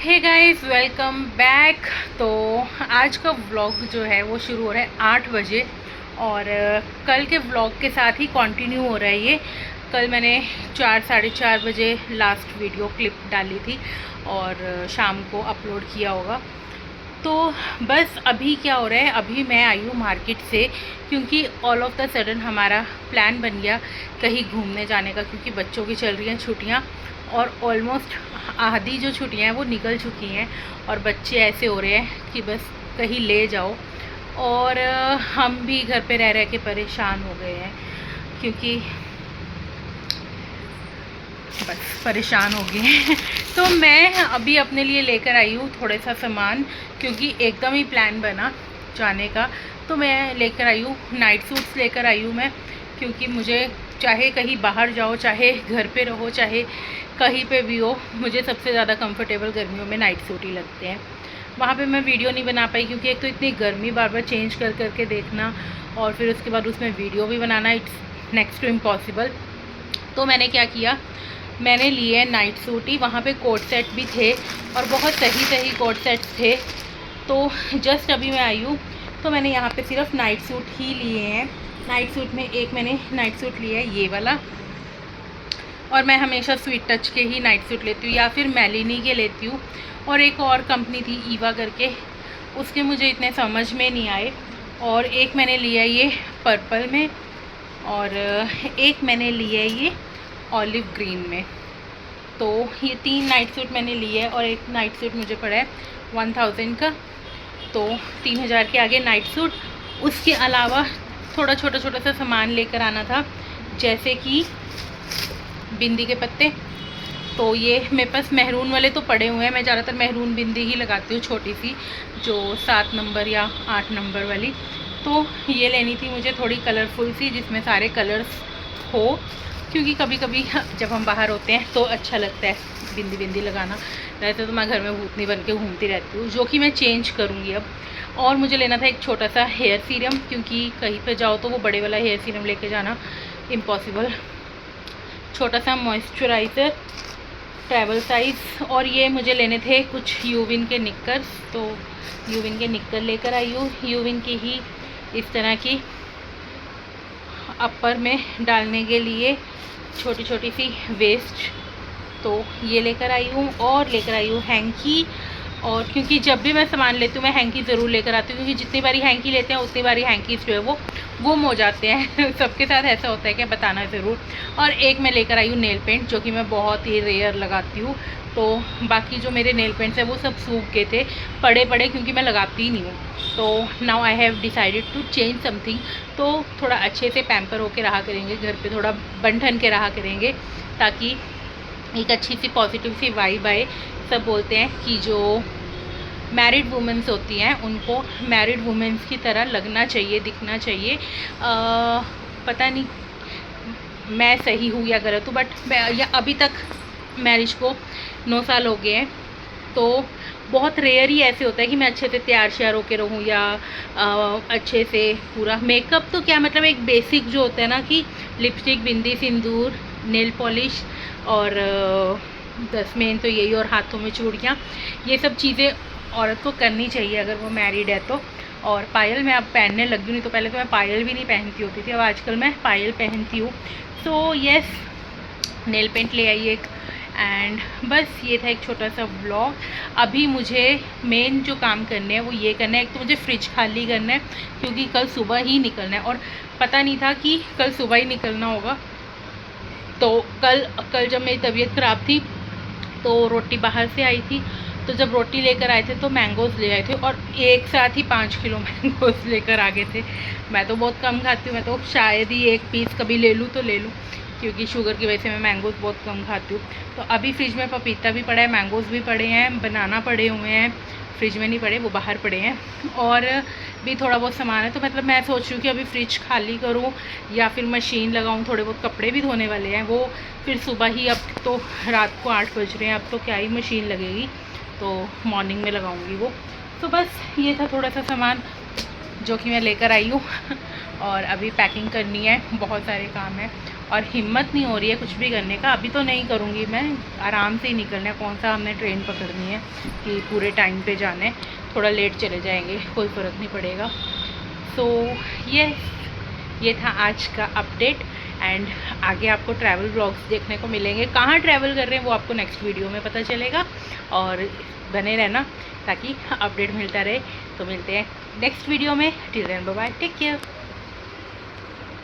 Hey guys, welcome back. तो आज का व्लॉग जो है वो शुरू हो रहा है 8 बजे और कल के व्लॉग के साथ ही कंटिन्यू हो रहा है ये। कल मैंने 4 साढ़े 4 बजे लास्ट वीडियो क्लिप डाली थी और शाम को अपलोड किया होगा। तो बस अभी क्या हो रहा है, अभी मैं आई हूँ मार्केट से क्योंकि ऑल ऑफ द सडन हमारा प्लान बन गया कहीं घूमने जाने का, क्योंकि बच्चों की चल रही हैं छुट्टियाँ और ऑलमोस्ट आधी जो छुट्टियां हैं वो निकल चुकी हैं और बच्चे ऐसे हो रहे हैं कि बस कहीं ले जाओ। और हम भी घर पे रह रह के परेशान हो गए हैं क्योंकि बस परेशान हो गए हैं। तो मैं अभी अपने लिए लेकर आई हूँ थोड़ा सा सामान, क्योंकि एकदम ही प्लान बना जाने का। तो मैं लेकर आई हूँ नाइट सूट्स लेकर आई हूँ मैं, क्योंकि मुझे चाहे कहीं बाहर जाओ, चाहे घर पे रहो, चाहे कहीं पे भी हो, मुझे सबसे ज़्यादा कंफर्टेबल गर्मियों में नाइट सूट ही लगते हैं। वहाँ पे मैं वीडियो नहीं बना पाई क्योंकि एक तो इतनी गर्मी बार बार चेंज कर करके देखना और फिर उसके बाद उसमें वीडियो भी बनाना, इट्स नेक्स्ट टू इम्पॉसिबल। तो मैंने क्या किया, मैंने लिए नाइट सूट ही। वहाँ पे कोट सेट भी थे और बहुत सही सही कोट सेट्स थे। तो जस्ट अभी मैं आई हूँ तो मैंने यहाँ पे सिर्फ नाइट सूट ही लिए हैं। नाइट सूट में एक मैंने नाइट सूट लिया है ये वाला, और मैं हमेशा स्वीट टच के ही नाइट सूट लेती हूँ या फिर मेलिनी के लेती हूँ। और एक और कंपनी थी ईवा करके, उसके मुझे इतने समझ में नहीं आए। और एक मैंने लिया ये पर्पल में और एक मैंने लिया ये ऑलिव ग्रीन में। तो ये 3 नाइट सूट मैंने लिए है और एक नाइट सूट मुझे पड़ा है 1000 का। तो 3000 के आगे नाइट सूट। उसके अलावा थोड़ा छोटा छोटा सा सामान लेकर आना था, जैसे कि बिंदी के पत्ते। तो ये मेरे पास मेहरून वाले तो पड़े हुए हैं, मैं ज़्यादातर मेहरून बिंदी ही लगाती हूँ, छोटी सी जो 7 नंबर या 8 नंबर वाली। तो ये लेनी थी मुझे थोड़ी कलरफुल सी, जिसमें सारे कलर्स हो, क्योंकि कभी कभी जब हम बाहर होते हैं तो अच्छा लगता है बिंदी बिंदी लगाना। वैसे तो मैं घर में भूतनी बन के घूमती रहती हूँ, जो कि मैं चेंज करूँगी अब। और मुझे लेना था एक छोटा सा हेयर सीरम, क्योंकि कहीं पे जाओ तो वो बड़े वाला हेयर सीरम लेके जाना इम्पॉसिबल। छोटा सा मॉइस्चराइज़र ट्रैवल साइज़। और ये मुझे लेने थे कुछ यूविन के निक्कर्स, तो यूविन के निक्कर लेकर आई हूँ। यूविन की ही इस तरह की अपर में डालने के लिए छोटी छोटी सी वेस्ट, तो ये लेकर आई हूँ। और लेकर आई हूँ हैंकी। और क्योंकि जब भी मैं सामान लेती हूँ मैं हैंकी ज़रूर लेकर आती हूँ, क्योंकि जितनी बारी हैंकी लेते हैं उतनी बारी हैंकीज़ जो है वो गुम हो जाते हैं। सबके साथ ऐसा होता है, क्या बताना ज़रूर। और एक मैं लेकर आई हूँ नेल पेंट, जो कि मैं बहुत ही रेयर लगाती हूँ। तो बाकी जो मेरे नेल पेंट्स हैं वो सब सूख गए थे पड़े पड़े, क्योंकि मैं लगाती ही नहीं हूँ। तो now I have decided to change something. तो थोड़ा अच्छे से पैम्पर होके रहा करेंगे घर पे, थोड़ा बन ठन के रहा करेंगे, ताकि एक अच्छी सी पॉजिटिव सी वाइब आए। सब बोलते हैं कि जो मैरिड वुमेंस होती हैं उनको मैरिड वुमेंस की तरह लगना चाहिए, दिखना चाहिए। पता नहीं मैं सही हूँ या गलत हूँ, बट या अभी तक मैरिज को 9 साल हो गए हैं, तो बहुत रेयर ही ऐसे होता है कि मैं अच्छे से तैयार श्यार होके रहूँ या अच्छे से पूरा मेकअप। तो क्या मतलब एक बेसिक जो होता है ना, कि लिपस्टिक, बिंदी, सिंदूर, नेल पॉलिश और 10 मेन तो यही, और हाथों में चूड़ियाँ, ये सब चीज़ें औरत को करनी चाहिए अगर वो मैरिड है तो। और पायल मैं अब पहनने लगी हूँ, नहीं तो पहले तो मैं पायल भी नहीं पहनती होती थी, अब आजकल मैं पायल पहनती हूँ। सो यस, नेल पेंट ले आई एक। एंड बस ये था एक छोटा सा व्लॉग। अभी मुझे मेन जो काम करने हैं वो ये करना है, एक तो मुझे फ्रिज खाली करना है क्योंकि कल सुबह ही निकलना है, और पता नहीं था कि कल सुबह ही निकलना होगा। तो कल जब मेरी तबीयत ख़राब थी तो रोटी बाहर से आई थी, तो जब रोटी लेकर आए थे तो मैंगोज़ ले आए थे, और एक साथ ही 5 किलो मैंगोज़ लेकर आ गए थे। मैं तो बहुत कम खाती हूँ, मैं तो शायद ही एक पीस कभी ले लूँ तो ले लूँ, क्योंकि शुगर की वजह से मैं मैंगोज़ बहुत कम खाती हूँ। तो अभी फ्रिज में पपीता भी पड़ा है, मैंगोज़ भी पड़े हैं, बनाना पड़े हुए हैं, फ्रिज में नहीं पड़े, वो बाहर पड़े हैं। और भी थोड़ा बहुत सामान है, तो मतलब मैं सोच रही हूँ कि अभी फ्रिज खाली करूँ या फिर मशीन लगाऊँ। थोड़े बहुत कपड़े भी धोने वाले हैं, वो फिर सुबह ही, अब तो रात को 8 बज रहे हैं, अब तो क्या ही मशीन लगेगी, तो मॉर्निंग में लगाऊंगी वो। तो बस ये था थोड़ा सा सामान जो कि मैं लेकर आई हूँ। और अभी पैकिंग करनी है, बहुत सारे काम है और हिम्मत नहीं हो रही है कुछ भी करने का। अभी तो नहीं करूँगी मैं, आराम से ही निकलना है। कौन सा हमने ट्रेन पकड़नी है कि पूरे टाइम पे जाना है, थोड़ा लेट चले जाएंगे, कोई फ़र्क नहीं पड़ेगा। सो ये था आज का अपडेट एंड आगे आपको ट्रैवल ब्लॉग्स देखने को मिलेंगे। कहाँ ट्रैवल कर रहे हैं वो आपको नेक्स्ट वीडियो में पता चलेगा और बने रहना ताकि अपडेट मिलता रहे। तो मिलते हैं नेक्स्ट वीडियो में। Till then bye bye, take care.